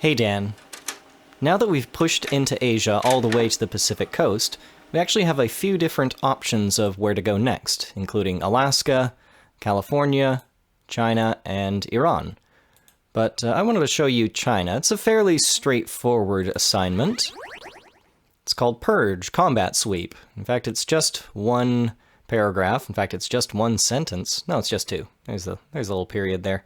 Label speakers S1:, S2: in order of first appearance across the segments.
S1: Hey Dan. Now that we've pushed into Asia all the way to the Pacific coast, we actually have a few different options of where to go next, including Alaska, California, China, and Iran. But I wanted to show you China. It's a fairly straightforward assignment. It's called Purge Combat Sweep. In fact, it's just one paragraph. In fact, it's just one sentence. No, it's just two. There's a little period there.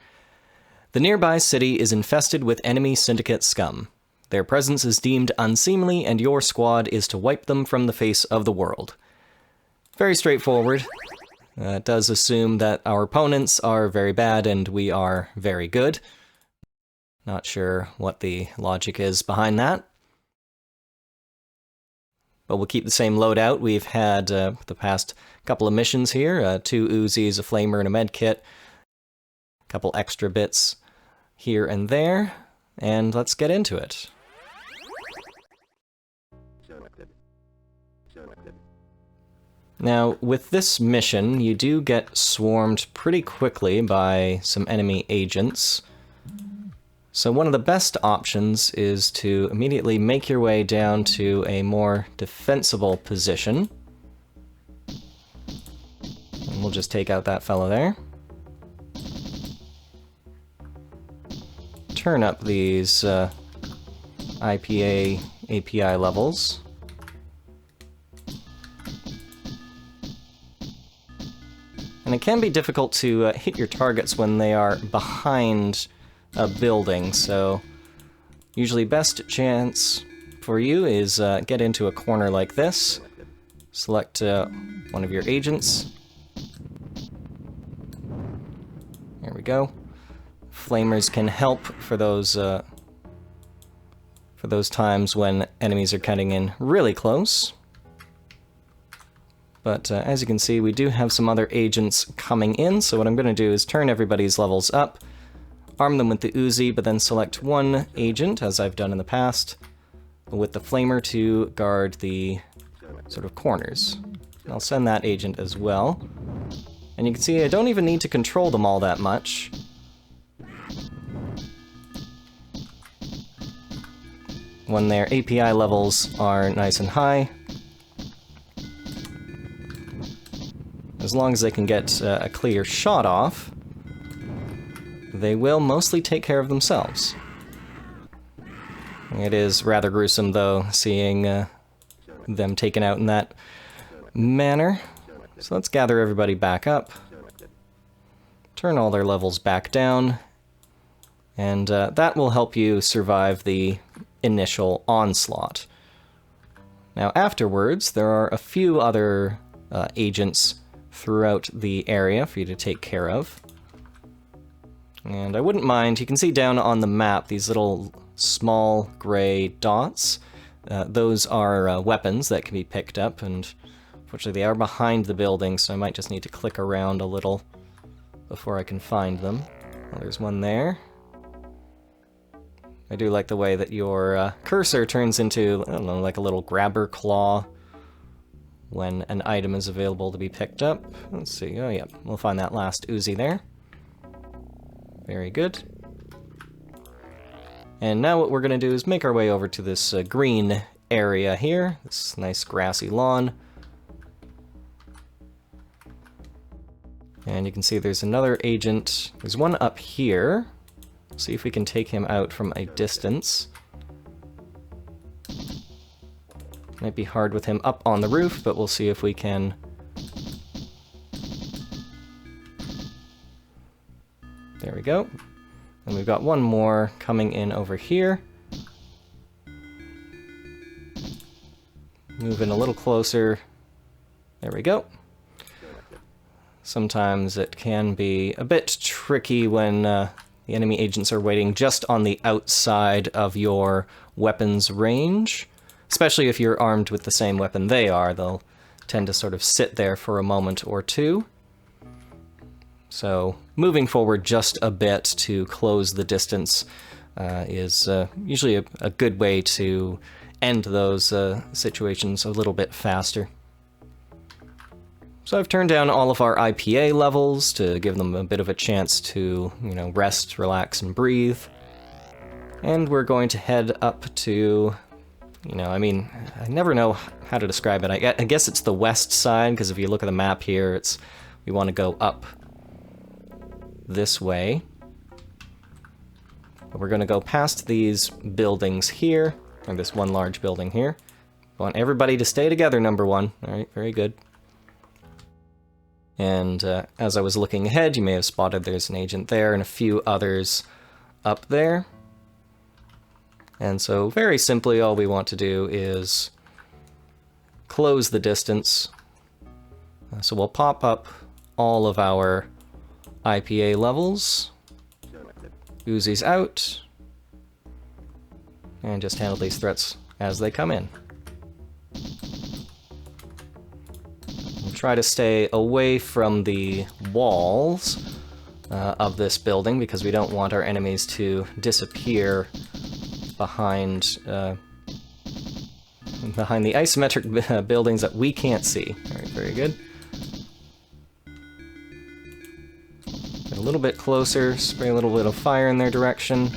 S1: The nearby city is infested with enemy Syndicate scum. Their presence is deemed unseemly, and your squad is to wipe them from the face of the world. Very straightforward. It does assume that our opponents are very bad and we are very good. Not sure what the logic is behind that. But we'll keep the same loadout. We've had the past couple of missions here, 2 Uzis, a flamer, and a medkit. A couple extra bits here and there, and let's get into it. Now, with this mission, you do get swarmed pretty quickly by some enemy agents. So one of the best options is to immediately make your way down to a more defensible position. And we'll just take out that fellow there. Turn up these IPA API levels. And it can be difficult to hit your targets when they are behind a building, so usually best chance for you is get into a corner like this, select one of your agents. There we go. Flamers can help for those times when enemies are cutting in really close. But as you can see, we do have some other agents coming in, so what I'm going to do is turn everybody's levels up, arm them with the Uzi, but then select one agent, as I've done in the past, with the flamer to guard the sort of corners. I'll send that agent as well. And you can see I don't even need to control them all that much. When their API levels are nice and high, as long as they can get a clear shot off, they will mostly take care of themselves. It is rather gruesome, though, seeing them taken out in that manner. So let's gather everybody back up, turn all their levels back down, and that will help you survive the initial onslaught. Now afterwards, there are a few other agents throughout the area for you to take care of. And I wouldn't mind, you can see down on the map these little small gray dots. Those are weapons that can be picked up, and unfortunately they are behind the building, so I might just need to click around a little before I can find them. Well, there's one there. I do like the way that your cursor turns into, I don't know, like a little grabber claw when an item is available to be picked up. Let's see, oh yeah, we'll find that last Uzi there. Very good. And now what we're going to do is make our way over to this green area here, this nice grassy lawn. And you can see there's another agent. There's one up here. See if we can take him out from a distance. Might be hard with him up on the roof, but we'll see if we can. There we go. And we've got one more coming in over here. Move in a little closer. There we go. Sometimes it can be a bit tricky when the enemy agents are waiting just on the outside of your weapon's range. Especially if you're armed with the same weapon they are, they'll tend to sort of sit there for a moment or two. So moving forward just a bit to close the distance is usually a good way to end those situations a little bit faster. So I've turned down all of our IPA levels to give them a bit of a chance to, rest, relax, and breathe. And we're going to head up to, you know, I mean, I never know how to describe it. I guess it's the west side, because if you look at the map here, we want to go up this way. But we're going to go past these buildings here, or this one large building here. I want everybody to stay together, number one. All right, very good. And as I was looking ahead, you may have spotted there's an agent there and a few others up there. And so very simply, all we want to do is close the distance. So we'll pop up all of our IPA levels. Uzis out. And just handle these threats as they come in. We'll try to stay away from the walls of this building because we don't want our enemies to disappear behind the isometric buildings that we can't see. All right, very good. Get a little bit closer, spray a little bit of fire in their direction.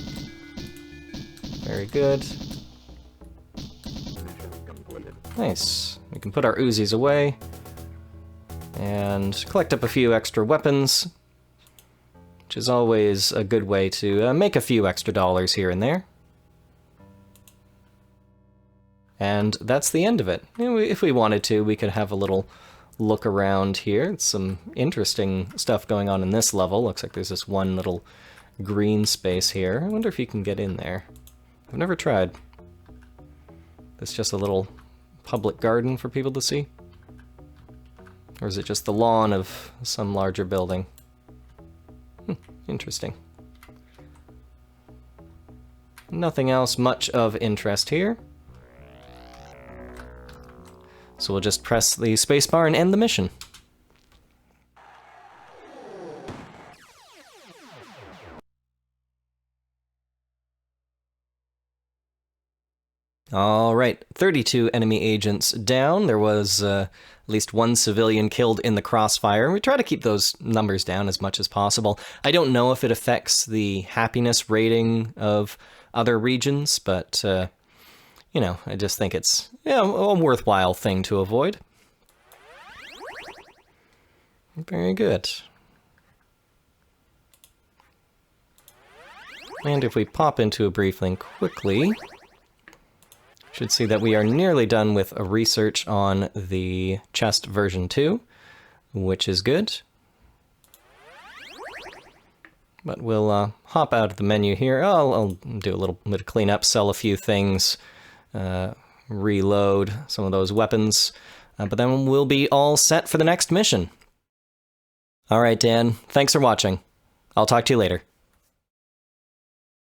S1: Very good. Nice. We can put our Uzis away and collect up a few extra weapons, which is always a good way to make a few extra dollars here and there. And that's the end of it. If we wanted to, we could have a little look around here. It's some interesting stuff going on in this level. Looks like there's this one little green space here. I wonder if you can get in there. I've never tried. It's just a little public garden for people to see? Or is it just the lawn of some larger building? Interesting. Nothing else much of interest here. So we'll just press the spacebar and end the mission. Alright, 32 enemy agents down. There was at least one civilian killed in the crossfire. We try to keep those numbers down as much as possible. I don't know if it affects the happiness rating of other regions, but you know, I just think it's a worthwhile thing to avoid. Very good. And if we pop into a brief link quickly, should see that we are nearly done with a research on the chest version 2, which is good. But we'll hop out of the menu here. I'll do a little bit of cleanup, sell a few things, reload some of those weapons, but then we'll be all set for the next mission. All right, Dan, thanks for watching. I'll talk to you later.